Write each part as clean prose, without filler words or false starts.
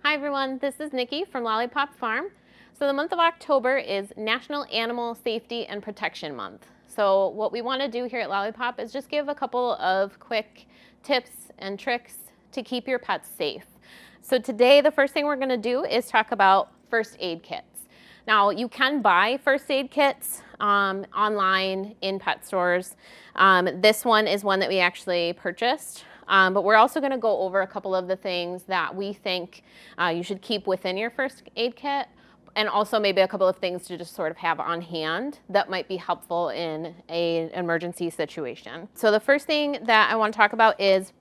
Hi everyone, this is Nikki from Lollypop Farm. So the month of October is National Animal Safety and Protection Month. So what we want to do here at Lollypop is just give a couple of quick tips and tricks to keep your pets safe. So today the first thing we're going to do is talk about first aid kits. Now you can buy first aid kits online in pet stores. This one is one that we actually purchased. But we're also going to go over a couple of the things that we think you should keep within your first aid kit, and also maybe a couple of things to just sort of have on hand that might be helpful in an emergency situation. So the first thing that I want to talk about is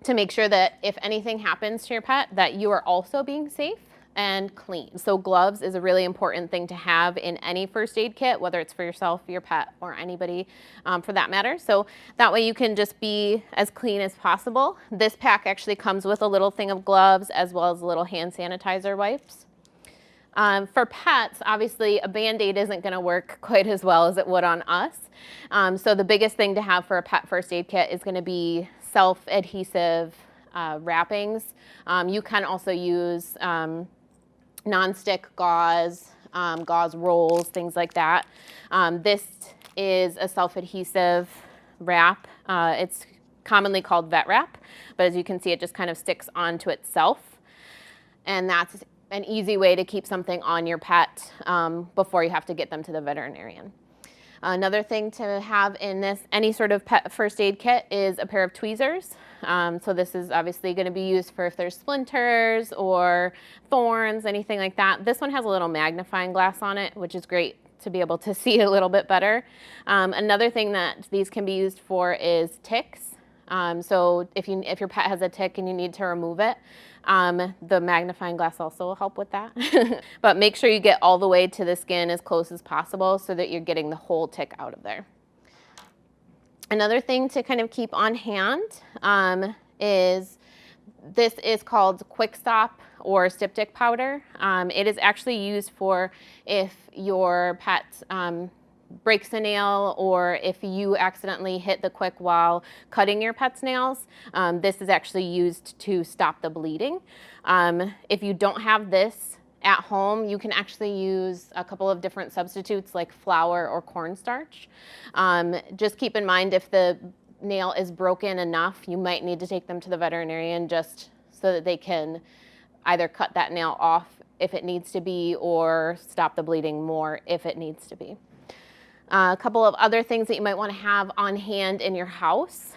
to make sure that if anything happens to your pet, that you are also being safe and clean. So gloves is a really important thing to have in any first aid kit, whether it's for yourself, your pet, or anybody for that matter. So that way you can just be as clean as possible. This pack actually comes with a little thing of gloves as well as a little hand sanitizer wipes. For pets, obviously a Band-Aid isn't going to work quite as well as it would on us. So the biggest thing to have for a pet first aid kit is going to be self-adhesive wrappings. You can also use non-stick gauze, gauze rolls, things like that. This is a self-adhesive wrap. It's commonly called vet wrap, but as you can see, it just kind of sticks onto itself. And that's an easy way to keep something on your pet before you have to get them to the veterinarian. Another thing to have in any sort of pet first aid kit is a pair of tweezers. So this is obviously going to be used for if there's splinters or thorns, anything like that. This one has a little magnifying glass on it, which is great to be able to see a little bit better. Another thing that these can be used for is ticks. So if your pet has a tick and you need to remove it, the magnifying glass also will help with that. But make sure you get all the way to the skin as close as possible so that you're getting the whole tick out of there. Another thing to kind of keep on hand is this is called Quick Stop or styptic powder. It is actually used for if your pet breaks a nail or if you accidentally hit the quick while cutting your pet's nails. This is actually used to stop the bleeding. If you don't have this at home, you can actually use a couple of different substitutes like flour or cornstarch. Just keep in mind if the nail is broken enough, you might need to take them to the veterinarian just so that they can either cut that nail off if it needs to be or stop the bleeding more if it needs to be. A couple of other things that you might want to have on hand in your house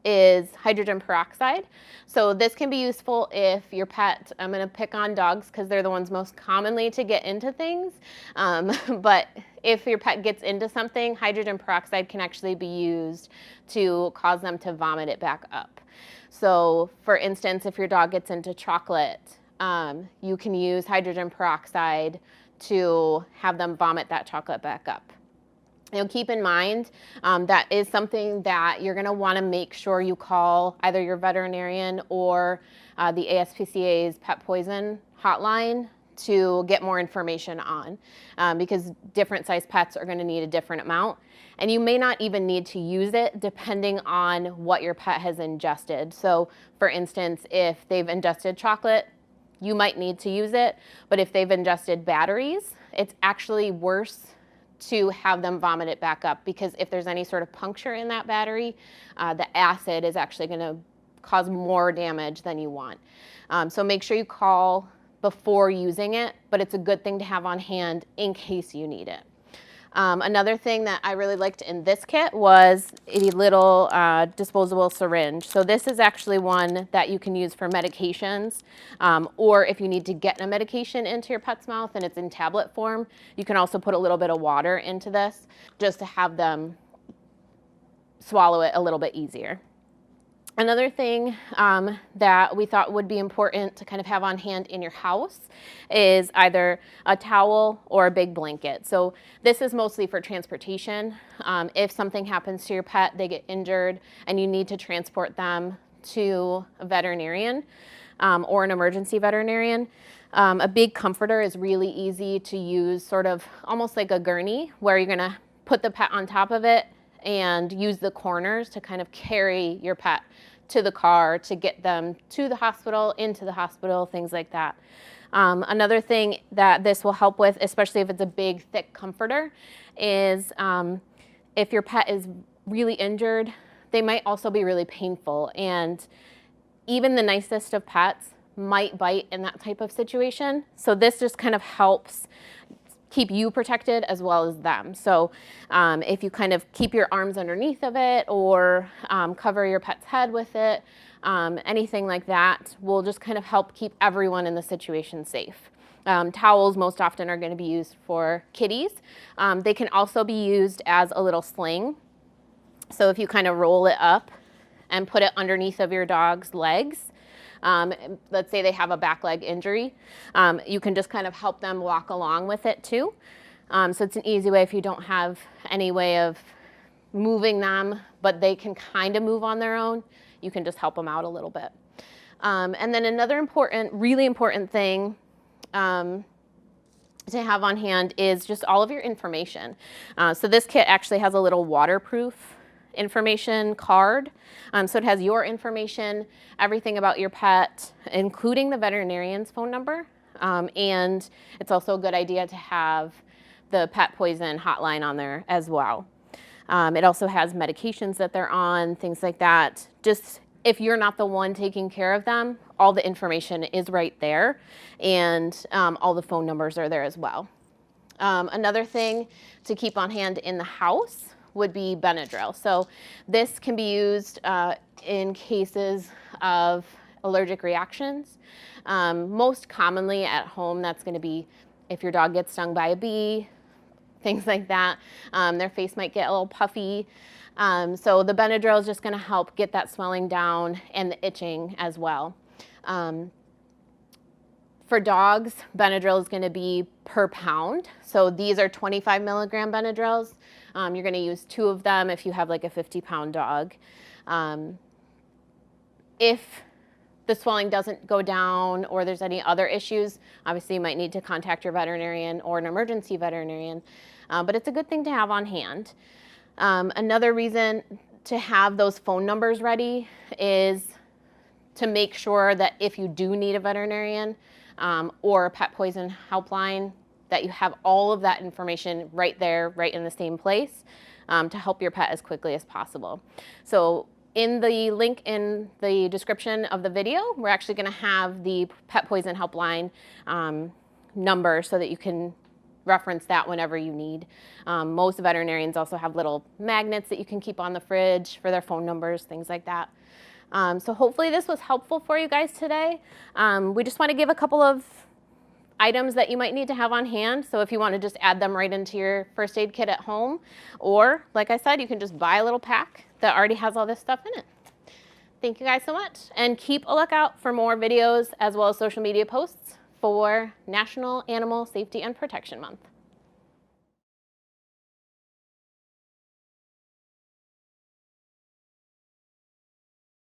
is hydrogen peroxide. So this can be useful if your pet, I'm going to pick on dogs because they're the ones most commonly to get into things, but if your pet gets into something, hydrogen peroxide can actually be used to cause them to vomit it back up. So for instance, if your dog gets into chocolate, you can use hydrogen peroxide to have them vomit that chocolate back up. Now keep in mind that is something that you're going to want to make sure you call either your veterinarian or the ASPCA's pet poison hotline to get more information on because different size pets are going to need a different amount, and you may not even need to use it depending on what your pet has ingested. So for instance, if they've ingested chocolate, you might need to use it, but if they've ingested batteries, it's actually worse to have them vomit it back up because if there's any sort of puncture in that battery, the acid is actually going to cause more damage than you want. So make sure you call before using it, but it's a good thing to have on hand in case you need it. Another thing that I really liked in this kit was a little disposable syringe. So this is actually one that you can use for medications, or if you need to get a medication into your pet's mouth and it's in tablet form, you can also put a little bit of water into this just to have them swallow it a little bit easier. Another thing that we thought would be important to kind of have on hand in your house is either a towel or a big blanket. So this is mostly for transportation. If something happens to your pet, they get injured, and you need to transport them to a veterinarian or an emergency veterinarian. A big comforter is really easy to use, sort of almost like a gurney, where you're going to put the pet on top of it and use the corners to kind of carry your pet to the car to get them to the hospital, into the hospital, things like that. Another thing that this will help with, especially if it's a big, thick comforter, is if your pet is really injured, they might also be really painful. And even the nicest of pets might bite in that type of situation. So this just kind of helps keep you protected as well as them. So if you kind of keep your arms underneath of it or cover your pet's head with it, anything like that will just kind of help keep everyone in the situation safe. Towels most often are going to be used for kitties. They can also be used as a little sling. So if you kind of roll it up and put it underneath of your dog's legs, let's say they have a back leg injury, you can just kind of help them walk along with it too. So it's an easy way if you don't have any way of moving them, but they can kind of move on their own, you can just help them out a little bit. And then another really important thing to have on hand is just all of your information. So this kit actually has a little waterproof information card. So it has your information, everything about your pet, including the veterinarian's phone number. And it's also a good idea to have the pet poison hotline on there as well. It also has medications that they're on, things like that. Just if you're not the one taking care of them, all the information is right there, and all the phone numbers are there as well. Another thing to keep on hand in the house would be Benadryl. So this can be used in cases of allergic reactions. Most commonly at home, that's going to be if your dog gets stung by a bee, things like that. Their face might get a little puffy. So the Benadryl is just going to help get that swelling down and the itching as well. For dogs, Benadryl is going to be per pound. So these are 25 milligram Benadryls. You're going to use 2 of them if you have like a 50-pound dog. If the swelling doesn't go down or there's any other issues, obviously you might need to contact your veterinarian or an emergency veterinarian, but it's a good thing to have on hand. Another reason to have those phone numbers ready is to make sure that if you do need a veterinarian or a pet poison helpline, that you have all of that information right there, right in the same place to help your pet as quickly as possible. So in the link in the description of the video, we're actually going to have the pet poison helpline number so that you can reference that whenever you need. Most veterinarians also have little magnets that you can keep on the fridge for their phone numbers, things like that. So hopefully this was helpful for you guys today. We just want to give a couple of items that you might need to have on hand. So if you want to just add them right into your first aid kit at home, or like I said, you can just buy a little pack that already has all this stuff in it. Thank you guys so much, and keep a lookout for more videos as well as social media posts for National Animal Safety and Protection Month.